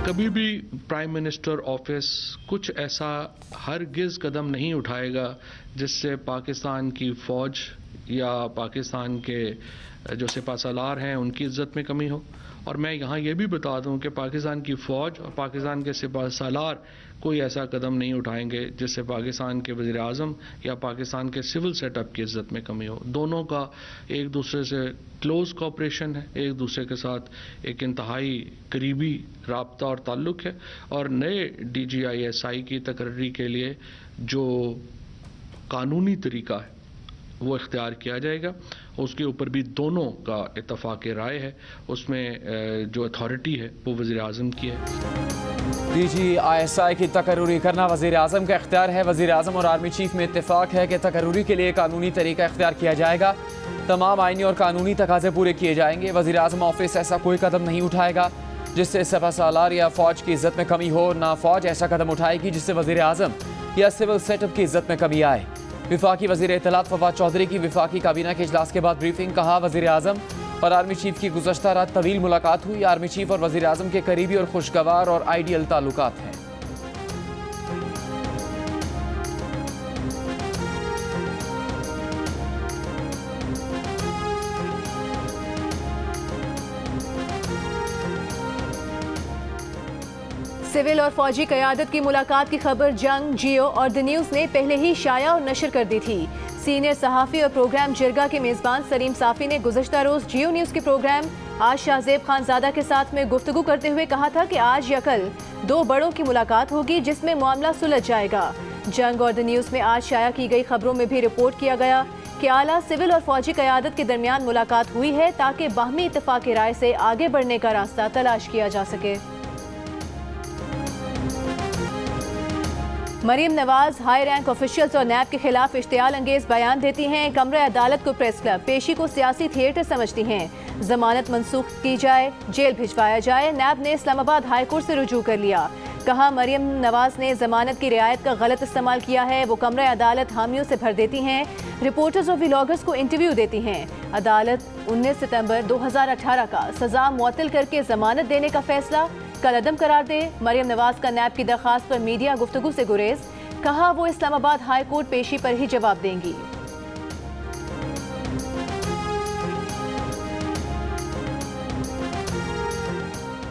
कभी भी prime minister office कुछ ऐसा हरगिज़ कदम नहीं उठाएगा जिससे पाकिस्तान की फ़ौज या पाकिस्तान के जो सिपा सालार हैं उनकी इज़्ज़त में कमी हो। और मैं यहाँ ये भी बता दूँ कि पाकिस्तान की फ़ौज और पाकिस्तान के सिपा सालार कोई ऐसा कदम नहीं उठाएंगे जिससे पाकिस्तान के वज़ीर आज़म या पाकिस्तान के सिविल सेटअप की इज़्ज़त में कमी हो। दोनों का एक दूसरे से क्लोज़ कोऑपरेशन है, एक दूसरे के साथ एक इंतहाई करीबी राब्ता और ताल्लुक़ है। और नए DGISI की तकर्री के लिए जो कानूनी तरीका है वो इख्तियार किया जाएगा, उसके ऊपर भी दोनों का इत्तफ़ाक़ राय है। उसमें जो अथॉरिटी है वो वज़ीर आज़म की है। DGISI की तकर्री करना वज़ीर आज़म का इख्तियार है। वज़ीर आज़म और आर्मी चीफ में इत्तेफाक है कि तकर्री के लिए कानूनी तरीका इख्तियार किया जाएगा। तमाम आइनी और कानूनी तकाज़े पूरे किए जाएंगे। वज़ीर आज़म ऑफिस ऐसा कोई कदम नहीं उठाएगा जिससे सिपा सालार या फ़ौज की इज़्ज़त में कमी हो, ना फ़ौज ऐसा कदम उठाएगी जिससे वज़ीर आज़म या सिविल सेटअप की इज़्ज़त में कमी आए। विफाकी वज़ीर इत्तलात फवाद चौधरी की विफाकी काबीना के इजलास के बाद ब्रीफिंग। कहा, वज़ीर आज़म और आर्मी चीफ की गुज़श्ता रात तवील मुलाकात हुई। आर्मी चीफ और वज़ीर आज़म के करीबी और खुशगवार और आइडियल ताल्लुकात हैं। सिविल और फौजी क़यादत की मुलाकात की खबर जंग, जियो और द न्यूज़ ने पहले ही शाया और नशर कर दी थी। सीनियर सहाफ़ी और प्रोग्राम जिरगा के मेज़बान सलीम साफ़ी ने गुज़श्ता रोज़ जियो न्यूज़ के प्रोग्राम आज शाहज़ेब खानज़ादा के साथ में गुफ्तगू करते हुए कहा था कि आज या कल दो बड़ों की मुलाकात होगी जिसमें मामला सुलझ जाएगा। जंग और द न्यूज़ में आज शाया की गई खबरों में भी रिपोर्ट किया गया कि आला सिविल और फौजी क़यादत के दरमियान मुलाकात हुई है ताकि बाहमी इत्तफ़ाक़ राय से आगे बढ़ने का रास्ता तलाश किया जा सके। Maryam Nawaz high rank officials और नैब के खिलाफ इश्तियाल अंगेज बयान देती हैं। कमरे अदालत को प्रेस क्लब पेशी को सियासी थिएटर समझती हैं। जमानत मनसूख की जाए, जेल भिजवाया जाए। नैब ने इस्लामाबाद हाई कोर्ट से रुजू कर लिया। कहा, मरीम नवाज ने जमानत की रियायत का गलत इस्तेमाल किया है। वो कमरे अदालत हामियों से भर देती हैं, रिपोर्टर्स और व्लॉगर्स को इंटरव्यू देती हैं। अदालत 19 सितंबर 2018 का सजा मुअत्तल करके जमानत देने का फैसला कल अदम करार दे। मरीम नवाज का नैब की दरखास्त पर मीडिया गुफ्तगू से गुरेज। कहा, वो इस्लामाबाद हाई कोर्ट पेशी पर ही जवाब देंगी।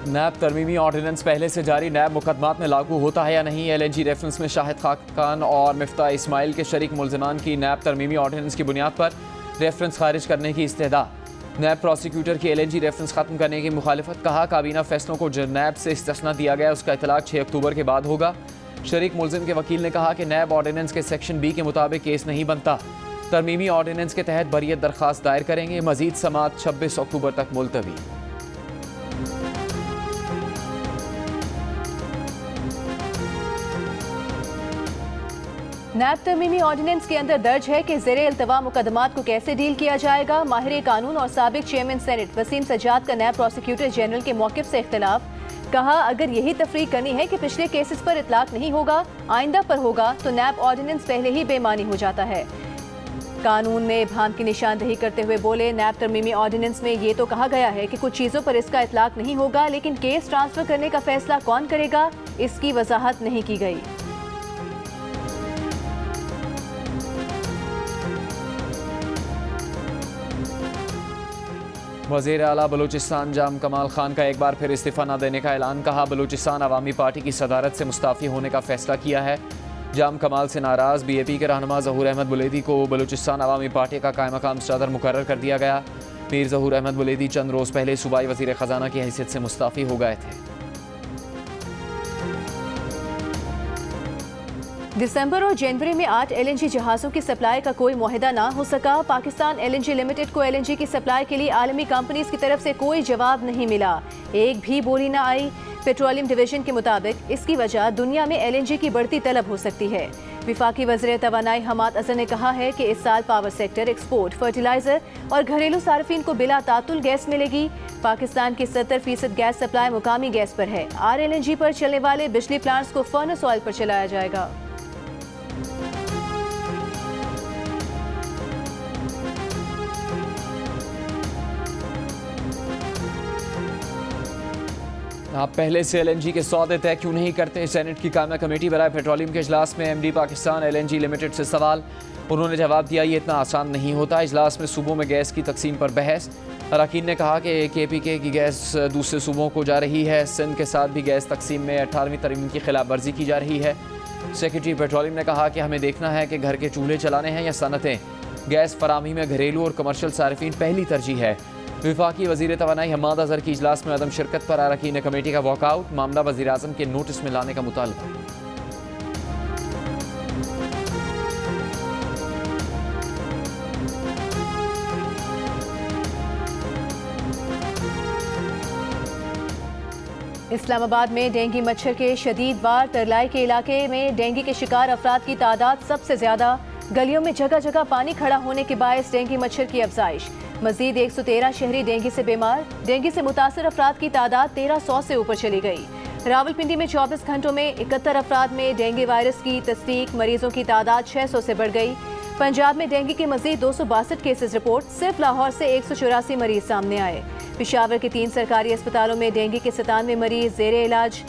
नैब तरमीमी ऑर्डिनेंस पहले से जारी। नैब मुकदमात में लागू होता है या नहीं। LNG रेफरेंस में शाहिद खान और मिफ्ता इस्माइल के शरीक मुल्ज़िमान की नैब तरमीमी ऑर्डिनेंस की बुनियाद पर रेफरेंस खारिज करने की इस्तेदा। नैब प्रोसिक्यूटर की LNG रेफरेंस खत्म करने की मुखालिफत। कहा, काबीना फैसलों को जो नैब से इस्तिस्ना दिया गया उसका इतलाक 6 अक्टूबर के बाद होगा। शरीक मुल्ज़िम के वकील ने कहा कि नैब ऑर्डिनेंस के सेक्शन B के मुताबिक केस नहीं बनता। तरमीमी ऑर्डिनेंस के तहत बरियत दरख्वास्त दायर करेंगे। मजीद समाअत 26 अक्टूबर तक मुलतवी। नैब तरमीमी ऑर्डिनेंस के अंदर दर्ज है कि ज़ेरे इल्तवा मुकदमात को कैसे डील किया जाएगा। माहिर कानून और साबिक चेयरमैन सेनेट वसीम सज्जाद का नैब प्रोसिक्यूटर जनरल के मौक़िफ़ से इख्तिलाफ। कहा, अगर यही तफरीक करनी है कि पिछले केसेस पर इतलाक नहीं होगा, आइंदा पर होगा, तो नैब ऑर्डिनेंस पहले ही बेमानी हो जाता है। कानून में इब्हाम की निशानदही करते हुए बोले, नैब तरमीमी ऑर्डिनेंस में ये तो कहा गया है कि कुछ चीज़ों पर इसका इतलाक नहीं होगा, लेकिन केस ट्रांसफ़र करने का फैसला कौन करेगा, इसकी वजाहत नहीं की गई। वज़ीर आला बलूचिस्तान जाम कमाल खान का एक बार फिर इस्तीफ़ा न देने का ऐलान। कहा, बलूचिस्तान अवामी पार्टी की सदारत से मुस्ताफ़ी होने का फैसला किया है। जाम कमाल से नाराज़ BAP के रहनुमा ज़हूर अहमद बुलेदी को बलूचिस्तान अवामी पार्टी का कायम मकाम सदर मुकर्रर कर दिया गया। मीर ज़हूर अहमद बुलेदी चंद रोज़ पहले सूबाई वज़ीर ख़जाना की हैसियत से मुस्ताफ़ी हो गए थे। दिसंबर और जनवरी में 8 LNG जहाज़ों की सप्लाई का कोई मुआहिदा ना हो सका। पाकिस्तान LNG लिमिटेड को LNG की सप्लाई के लिए आलमी कंपनीज की तरफ से कोई जवाब नहीं मिला, एक भी बोली ना आई। पेट्रोलियम डिवीजन के मुताबिक इसकी वजह दुनिया में LNG की बढ़ती तलब हो सकती है। विफाकी वज़ीर तवानाई हमाद अज़हर ने कहा है कि इस साल पावर सेक्टर, एक्सपोर्ट, फर्टिलाइजर और घरेलू सार्फिन को बिला तातुल गैस मिलेगी। पाकिस्तान की 70% गैस सप्लाई मुकामी गैस पर है। RLNG पर चलने वाले बिजली प्लांट्स को फर्नेस ऑयल पर चलाया जाएगा। आप पहले से LNG के सौदे तय क्यों नहीं करते? सेनेट की कायमा कमेटी बराए पेट्रोलियम के इजलास में MD पाकिस्तान LNG लिमिटेड से सवाल। उन्होंने जवाब दिया, ये इतना आसान नहीं होता। इजलास में सूबों में गैस की तकसीम पर बहस। अरकान ने कहा कि KPK की गैस दूसरे सूबों को जा रही है। सिंध के साथ भी गैस तकसीम में 18वीं तरमीम की खिलाफ वर्जी की जा रही है। सेक्रेटरी पेट्रोलियम ने कहा कि हमें देखना है कि घर के चूल्हे चलाने हैं या सनतें। गैस फराहमी में घरेलू और कमर्शियल सारिफीन पहली तरजीह है। वफाकी वज़ीर तवानाई हम्माद अज़हर की इजलास में अदम शिरकत पर अरकान कमेटी का वॉकआउट। मामला वज़ीर आज़म के नोटिस में लाने का मुतालबा। इस्लामाबाद में डेंगू मच्छर के शदीद वार। तरलाई के इलाके में डेंगू के शिकार अफराद की तादाद सबसे ज्यादा। गलियों में जगह जगह पानी खड़ा होने के बायस डेंगू मच्छर की अफजाइश। मजीद 113 शहरी डेंगू से बीमार। डेंगू से मुतासर अफराद की तादाद 1300 से ऊपर चली गई। रावलपिंडी में 24 घंटों में 71 अफराद में डेंगू वायरस की तस्दीक। मरीजों की तादाद 600 से बढ़ गई। पंजाब में डेंगू के मजीद 262 केसेस रिपोर्ट। सिर्फ लाहौर से 184 मरीज सामने आए। पेशावर के 3 सरकारी अस्पतालों में डेंगू के 97 मरीज जेर इलाज।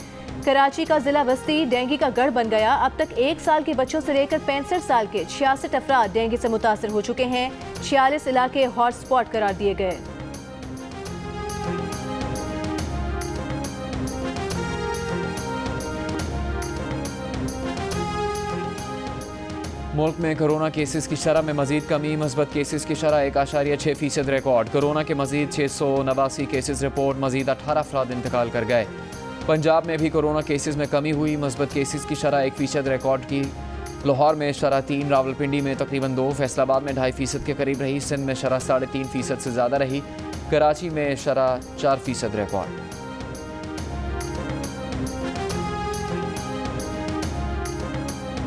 कराची का जिला बस्ती डेंगू का गढ़ बन गया। अब तक 1 साल के बच्चों से लेकर 65 साल के 66 अफराद डेंगू से मुतासर हो चुके हैं। 46 इलाके हॉटस्पॉट करार दिए गए। मुल्क में कोरोना केसेस की शरह में मजीद कमी। मस्बत केसेस की शरह 1.6% रिकॉर्ड। कोरोना के मजीद 689 केसेस रिपोर्ट। मजीद 18 अफराद इंतकाल कर गए। पंजाब में भी कोरोना केसेस में कमी हुई। मस्बत केसेस की शरह 1% रिकॉर्ड की। लाहौर में शरह 3, रावलपिंडी में तकरीबन 2, फैसलाबाद में 2.5% के करीब रही। सिंध में शरह 3.5% से ज़्यादा रही। कराची में शरह 4% रिकॉर्ड।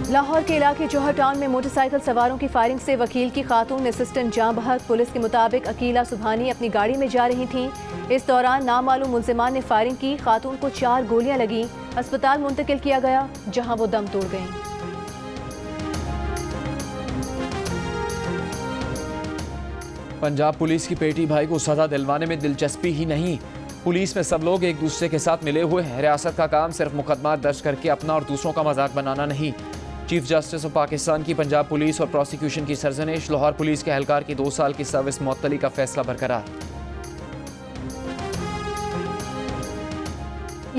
लाहौर के इलाके जौहर टाउन में मोटरसाइकिल सवारों की फायरिंग से वकील की खातून असिस्टेंट जाँ बहक। पुलिस के मुताबिक अकीला सुबहानी अपनी गाड़ी में जा रही थीं। इस दौरान नामालूम मुल्जिमान ने फायरिंग की। खातून को 4 गोलियां लगीं। अस्पताल मुंतकिल किया गया, जहां वो दम तोड़ गईं। पंजाब पुलिस की पेटी भाई को सजा दिलवाने में दिलचस्पी ही नहीं। पुलिस में सब लोग एक दूसरे के साथ मिले हुए हैं। रियासत का काम सिर्फ मुकदमा दर्ज करके अपना और दूसरों का मजाक बनाना नहीं। चीफ जस्टिस ऑफ पाकिस्तान की पंजाब पुलिस और प्रोसिक्यूशन की सरजनिश। लाहौर पुलिस के एहलकार की 2 साल की सर्विस मुअत्तली का फैसला बरकरार।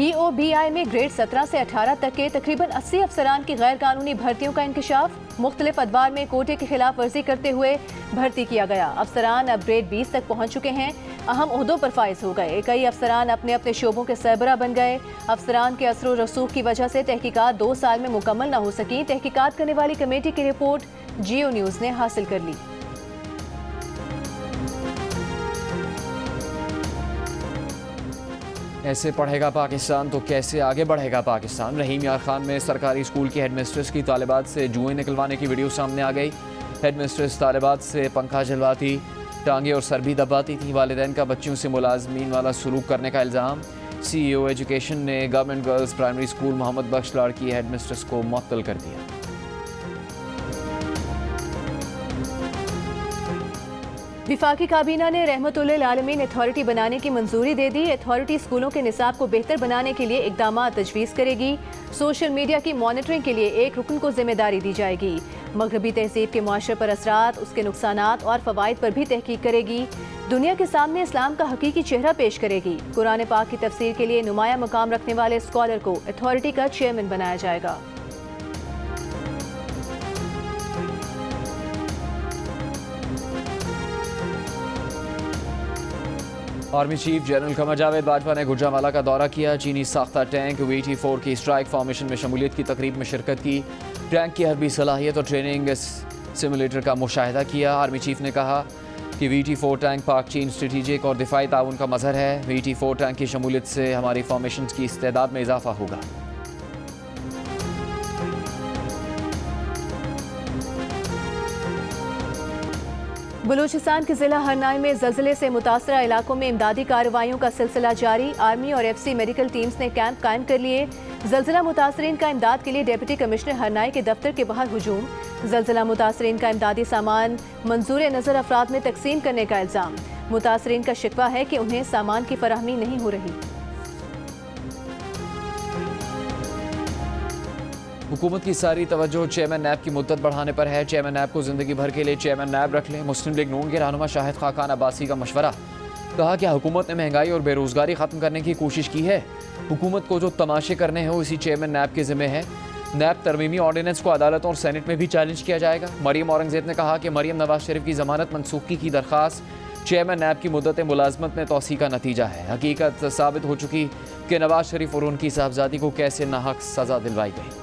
EOBI में ग्रेड 17 से 18 तक के तकरीबन 80 अफसरान की गैर कानूनी भर्तियों का इंकशाफ। मुख्तलिफ अदवार में कोटे की खिलाफ वर्जी करते हुए भर्ती किया गया। अफसरान अब ग्रेड 20 तक पहुँच चुके हैं। अहम ओहदों पर फाइज हो गए। कई अफसरान अपने अपने शोबों के सरबरा बन गए। अफसरान के असर रसूख की वजह से तहकीकात 2 साल में मुकम्मल न हो सकी। तहकीकात करने वाली कमेटी की रिपोर्ट जियो न्यूज़ ने हासिल कर ली। ऐसे पढ़ेगा पाकिस्तान तो कैसे आगे बढ़ेगा पाकिस्तान। रहीम यार खान में सरकारी स्कूल की हेडमिस्ट्रेस की तालिबात से जुएं निकलवाने की वीडियो सामने आ गई। हेडमिस्ट्रेस तालिबात से पंखा जलवाती, टांगे और सर भी दबाती थी। वालिदैन का बच्चियों से मुलाजमीन वाला सलूक करने का इल्ज़ाम। CEO एजुकेशन ने government girls primary school Mohammad Bakhsh Lad की हेडमिस्ट्रेस को मुअत्तल कर दिया। विफाकी काबीना ने रहमतुल्लिल आलमीन अथॉरिटी बनाने की मंजूरी दे दी। अथॉरिटी स्कूलों के निसाब को बेहतर बनाने के लिए इकदाम तजवीज़ करेगी। सोशल मीडिया की मॉनिटरिंग के लिए एक रुकन को जिम्मेदारी दी जाएगी। मगरबी तहजीब के मुआशरे पर असरात, उसके नुकसानात और फ़वाइद पर भी तहकीक करेगी। दुनिया के सामने इस्लाम का हकीकी चेहरा पेश करेगी। कुरान पाक की तफसीर के लिए नुमाया मकाम रखने वाले स्कॉलर को अथॉरिटी का चेयरमैन बनाया जाएगा। Army chief general Qamar Javed Bajwa ने गुजरांवाला का दौरा किया। चीनी साख्ता टैंक VT4 की स्ट्राइक फॉर्मेशन में शमूलियत की तकरीब में शिरकत की। टैंक की हरबी सलाहियत और ट्रेनिंग सिमुलेटर का मुशाहिदा किया। आर्मी चीफ ने कहा कि VT4 टैंक पाक चीन स्ट्रेटेजिक और दिफाई ताउन का मजहर है। VT4 टैंक की शमूलियत से हमारी फॉर्मेशन की इस्तेदाद में इजाफा होगा। बलूचिस्तान के जिला हरनाई में ज़लज़ले से मुतासरा इलाकों में इमदादी कार्रवाइयों का सिलसिला जारी। आर्मी और FC मेडिकल टीम्स ने कैंप कायम कर लिए। ज़लज़ला मुतासरीन का इमदाद के लिए डिप्टी कमिश्नर हरनाई के दफ्तर के बाहर हुजूम। ज़लज़ला मुतासरीन का इमदादी सामान मंजूर नज़र अफराद में तकसीम करने का इल्ज़ाम। मुतासरीन का शिकवा है कि उन्हें सामान की फराहमी नहीं हो रही। हुकूमत की सारी तवज्जो चेयरमैन नैब की मुद्दत बढ़ाने पर है। चेयरमैन नैब को जिंदगी भर के लिए चेयरमैन नैब रख लें। मुस्लिम लीग नून के रहनुमा शाहिद खाकान अब्बासी का मशवरा। कहा क्या हुकूमत ने महंगाई और बेरोजगारी खत्म करने की कोशिश की है? हुकूमत को जो तमाशे करने हैं वो इसी चेयरमैन नैब के जिम्मे है। नैब तरमीमी ऑर्डिनेंस को अदालत और सेनेट में भी चैलेंज किया जाएगा। मरियम औरंगजेब ने कहा कि मरियम नवाज शरीफ की जमानत मनसूखी की दरख्वास्त चेयरमैन नैब की मुद्दत मुलाजमत में तोसी का नतीजा है। हकीकत साबित हो चुकी कि नवाज शरीफ और उनकी साहबजादी को कैसे नाहक सजा दिलवाई गई।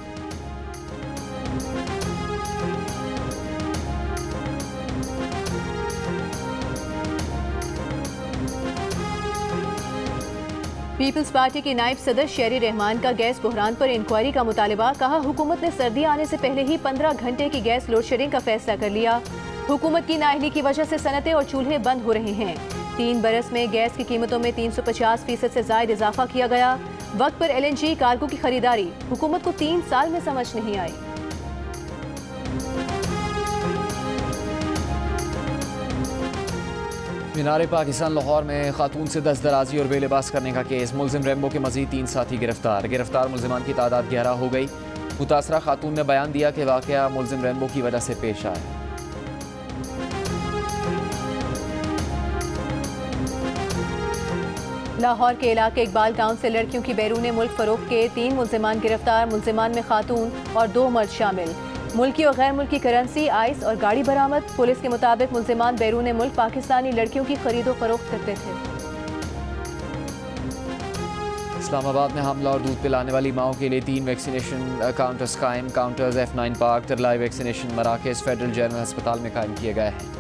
पीपल्स पार्टी के नायब सदर शेरी रहमान का गैस बहरान पर इंक्वायरी का मुतालबा। कहा हुकूमत ने सर्दी आने से पहले ही 15 घंटे की गैस लोड शेडिंग का फैसला कर लिया। हुकूमत की नाअहली की वजह से सनतें और चूल्हे बंद हो रहे हैं। 3 बरस में गैस की कीमतों में 350% से ज्यादा इजाफा किया गया। वक्त पर LNG कार्गो की खरीदारी हुकूमत को 3 साल में समझ नहीं आई। मीनार पाकिस्तान लाहौर में खातून से दस्तदराजी और बेलिबास करने का केस। मुलजिम रेम्बो के मजीद 3 साथी गिरफ्तार मुलजिमान की तादाद 11 हो गई। मुतासरा खातून ने बयान दिया कि वाकया मुलजिम रेम्बो की वजह से पेश आया। लाहौर के इलाके इकबाल गांव से लड़कियों की बैरून मुल्क फरोख्त के 3 मुलजिमान गिरफ्तार। मुलजिमान में खातून और 2 मर्द शामिल। मुल्की और गैर मुल्की करेंसी, आइस और गाड़ी बरामद। पुलिस के मुताबिक मुलजिमान बैरून मुल्क पाकिस्तानी लड़कियों की खरीदो फरोख्त करते थे। इस्लामाबाद में हमला और दूध पिलाने वाली माओं के लिए 3 वैक्सीनेशन काउंटर्स कायम। Counters F9 park, Tarlai vaccination मराकज़, फेडरल जनरल अस्पताल में कायम किए गए हैं।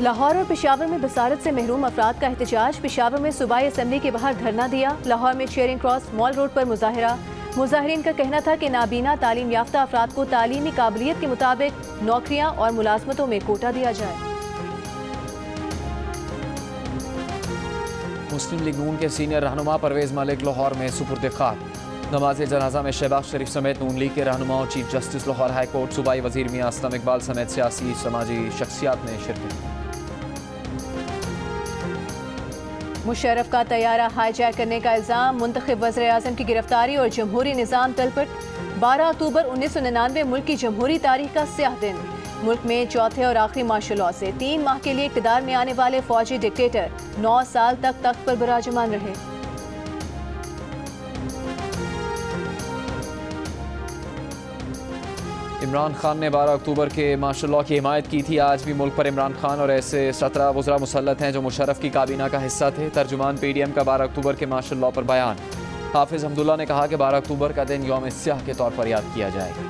लाहौर और पेशावर में बसारत से महरूम अफराद का एहतजाज। पेशावर में सूबाई असम्बली के बाहर धरना दिया। लाहौर में चेयरिंग क्रॉस मॉल रोड पर मुजाहिरा। मुजाहिरीन का कहना था कि नाबीना तालीम याफ्ता अफराद को तालीमी काबिलियत के मुताबिक नौकरियां और मुलाजमतों में कोटा दिया जाए। मुस्लिम लीग नून के सीनियर रहनुमा परवेज मलिक लाहौर में सुपुर्द खाक। नमाज जनाजा में शहबाज शरीफ समेत नून लीग के रहनुमाओं, chief justice Lahore high court, सूबाई वजीर मियां असलम इकबाल समेत सियासी समाजी शख्सियात ने शिरकत। मुशर्रफ का तैयारा हाईजैक करने का इल्जाम। मुंतखब वज़ीर आज़म की गिरफ्तारी और जमहूरी निज़ाम तलपट। 12 अक्टूबर 1999 मुल्क की जमहूरी तारीख का स्याह दिन। मुल्क में चौथे और आखिरी मार्शल लॉ से 3 माह के लिए इक़्तिदार में आने वाले फौजी डिक्टेटर 9 साल तक तख्त पर विराजमान रहे। इमरान खान ने 12 अक्टूबर के मार्शल लॉ की हिमायत की थी। आज भी मुल्क पर इमरान खान और ऐसे 17 वज़रा मुसल्लत हैं जो मुशर्रफ की काबीना का हिस्सा थे। तर्जुमान PDM का 12 अक्टूबर के मार्शल लॉ पर बयान। हाफिज हमदुल्ला ने कहा कि 12 अक्टूबर का दिन यौम स्याह के तौर पर याद किया जाएगा।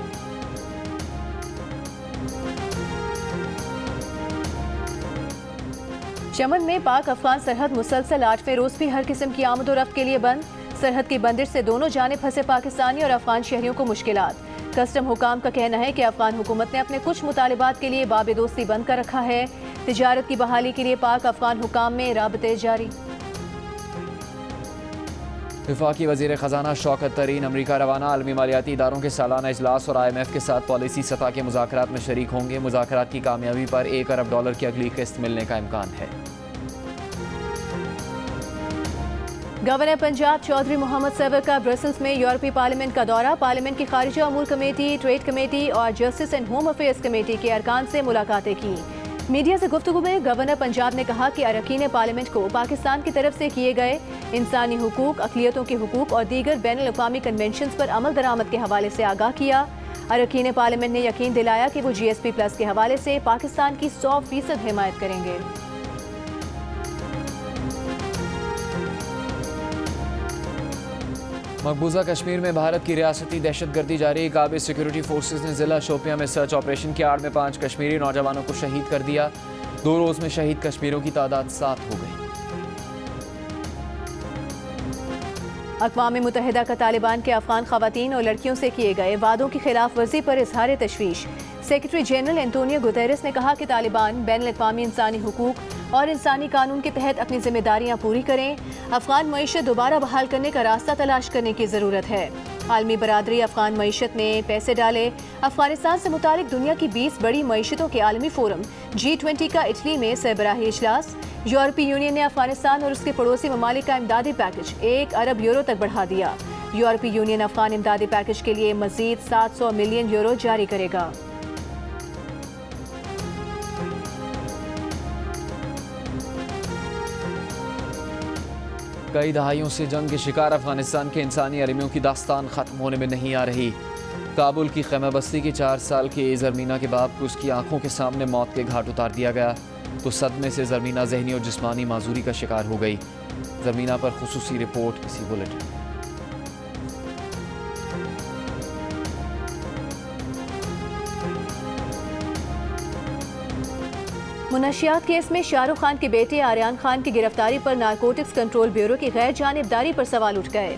चमन में पाक अफगान सरहद मुसलसल 8वें रोज भी हर किस्म की आमद और रफ्त के लिए बंद। सरहद की बंदिश से दोनों जानिब फंसे पाकिस्तानी और अफगान शहरियों को मुश्किलात। कस्टम हुकाम का कहना है कि अफगान हुकूमत ने अपने कुछ मुतालिबात के लिए बाब दोस्ती बंद कर रखा है। तिजारत की बहाली के लिए पाक अफगान हुकाम में राबते जारी। वफाकी वज़ीर ख़जाना शौकत तरीन अमरीका रवाना। आलमी मालियाती इदारों के सालाना इजलास और IMF के साथ पॉलिसी सतह के मुज़ाकरात में शरीक होंगे। मुज़ाकरात की कामयाबी पर $1 अरब की अगली किस्त मिलने का इम्कान है। गवर्नर पंजाब चौधरी मोहम्मद सरवर का ब्रसल्स में यूरोपीय पार्लियामेंट का दौरा। पार्लियामेंट की खारिजा अमूर कमेटी, ट्रेड कमेटी और justice and home affairs committee के अरकान से मुलाकातें की। मीडिया से गुफ्तगू में गवर्नर पंजाब ने कहा कि अरकान पार्लियामेंट को पाकिस्तान की तरफ से किए गए इंसानी हुकूक, अक़लियतों के हुकूक और दीगर बैनुल अक़वामी कन्वेंशन पर अमल दरामद के हवाले से आगाह किया। अरकान पार्लियामेंट ने यकीन दिलाया कि वो GSP+ के हवाले से पाकिस्तान की 100% हिमायत करेंगे। मकबूजा कश्मीर में भारत की रियासती दहशतगर्दी जारी। काबिज सिक्योरिटी फोर्सेज ने जिला शोपियां में सर्च ऑपरेशन की आड़ में 5 कश्मीरी नौजवानों को शहीद कर दिया। 2 रोज में शहीद कश्मीरियों की तादाद 7 हो गई। अक़वाम मुत्तहिदा का तालिबान के अफगान ख़वातीन और लड़कियों से किए गए वादों की खिलाफ वर्जी पर इजहार तशवीश। सेक्रेटरी जनरल एंटोनियो गुतेरेस ने कहा कि तालिबान बैनुल अक़वामी इंसानी हुकूक और इंसानी कानून के तहत अपनी जिम्मेदारियां पूरी करें। अफगान मईशत दोबारा बहाल करने का रास्ता तलाश करने की ज़रूरत है। आलमी बरादरी अफगान मईशत में पैसे डाले। अफगानिस्तान से मुतालिक दुनिया की 20 बड़ी मईशतों के आलमी फोरम G20 का इटली में सरबराही इजलास। यूरोपीय यूनियन ने अफगानिस्तान और उसके पड़ोसी ममालिक का इमदादी पैकेज 1 अरब यूरो तक बढ़ा दिया। यूरोपीय यूनियन अफगान इमदादी पैकेज के लिए मजीद 700 मिलियन यूरो जारी करेगा। कई दहाइयों से जंग के शिकार अफगानिस्तान के इंसानी अलमियों की दास्तान ख़त्म होने में नहीं आ रही। काबुल की खैमा बस्ती की 4 साल की ज़रमीना के बाप को उसकी आंखों के सामने मौत के घाट उतार दिया गया तो सदमे से ज़रमीना जहनी और जिस्मानी माजूरी का शिकार हो गई। ज़रमीना पर खुसूसी रिपोर्ट इसी बुलेटिन। मुनशियात केस में शाहरुख खान के बेटे आर्यन खान की गिरफ्तारी पर नारकोटिक्स कंट्रोल ब्यूरो की गैर जानिबदारी पर सवाल उठ गए।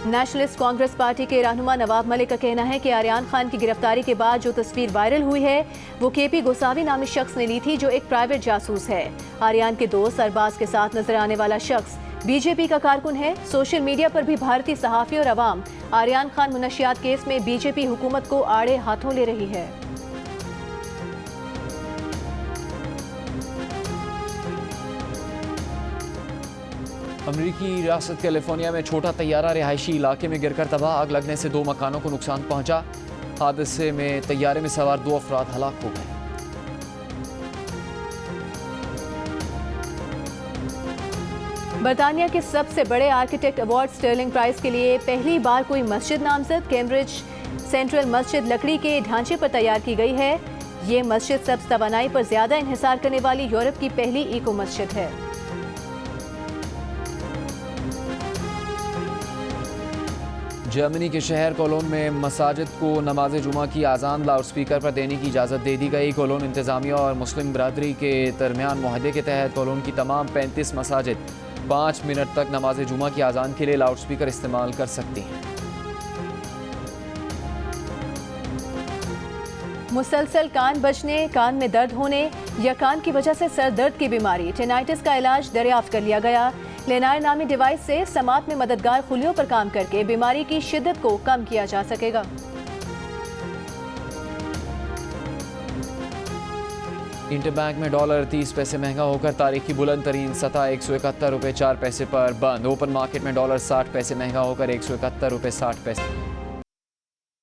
नेशनलिस्ट कांग्रेस पार्टी के रहनुमा नवाब मलिक का कहना है कि आर्यन खान की गिरफ्तारी के बाद जो तस्वीर वायरल हुई है वो केपी गोसावी नामी शख्स ने ली थी, जो एक प्राइवेट जासूस है। आर्यन के दोस्त अरबाज के साथ नजर आने वाला शख्स बीजेपी का कारकुन है। सोशल मीडिया पर भी भारतीय सहाफी और अवाम आर्यन खान मुनशियात केस में बीजेपी हुकूमत को आड़े हाथों ले रही है। अमरीकी रियासत कैलिफोर्निया में छोटा तैयारा रिहायशी इलाके में गिरकर तबाह। आग लगने से 2 मकानों को नुकसान पहुंचा। हादसे में तैयारे में सवार 2 अफराद हलाक हो गए। बरतानिया के सबसे बड़े आर्किटेक्ट अवार्ड स्टर्लिंग प्राइज के लिए पहली बार कोई मस्जिद नामजद। कैम्ब्रिज सेंट्रल मस्जिद लकड़ी के ढांचे पर तैयार की गई है। ये मस्जिद सब्ज तवानाई पर ज्यादा इन्हिसार करने वाली यूरोप की पहली इको मस्जिद है। जर्मनी के शहर कोलोन में मसाजिद को नमाज जुमा की आज़ान लाउड स्पीकर पर देने की इजाज़त दे दी गई। कोलोन इंतज़ामिया और मुस्लिम बरादरी के दरमियान मुआहदे के तहत कोलोन की तमाम 35 मसाजिद 5 मिनट तक नमाज जुमा की आज़ान के लिए लाउड स्पीकर इस्तेमाल कर सकती हैं। मुसलसल कान बजने, कान में दर्द होने या कान की वजह से सर दर्द की बीमारी टेनाइटिस का इलाज दरियाफ्त कर लिया गया। लेनायर नामी डिवाइस से समात में मददगार खुलियों पर काम करके बीमारी की शिद्दत को कम किया जा सकेगा। इंटरबैंक में डॉलर 30 पैसे महंगा होकर तारीख की बुलंद तरीन सतह 171 रुपये 4 पैसे पर बंद। ओपन मार्केट में डॉलर 60 पैसे महंगा होकर 171 रुपये 60 पैसे।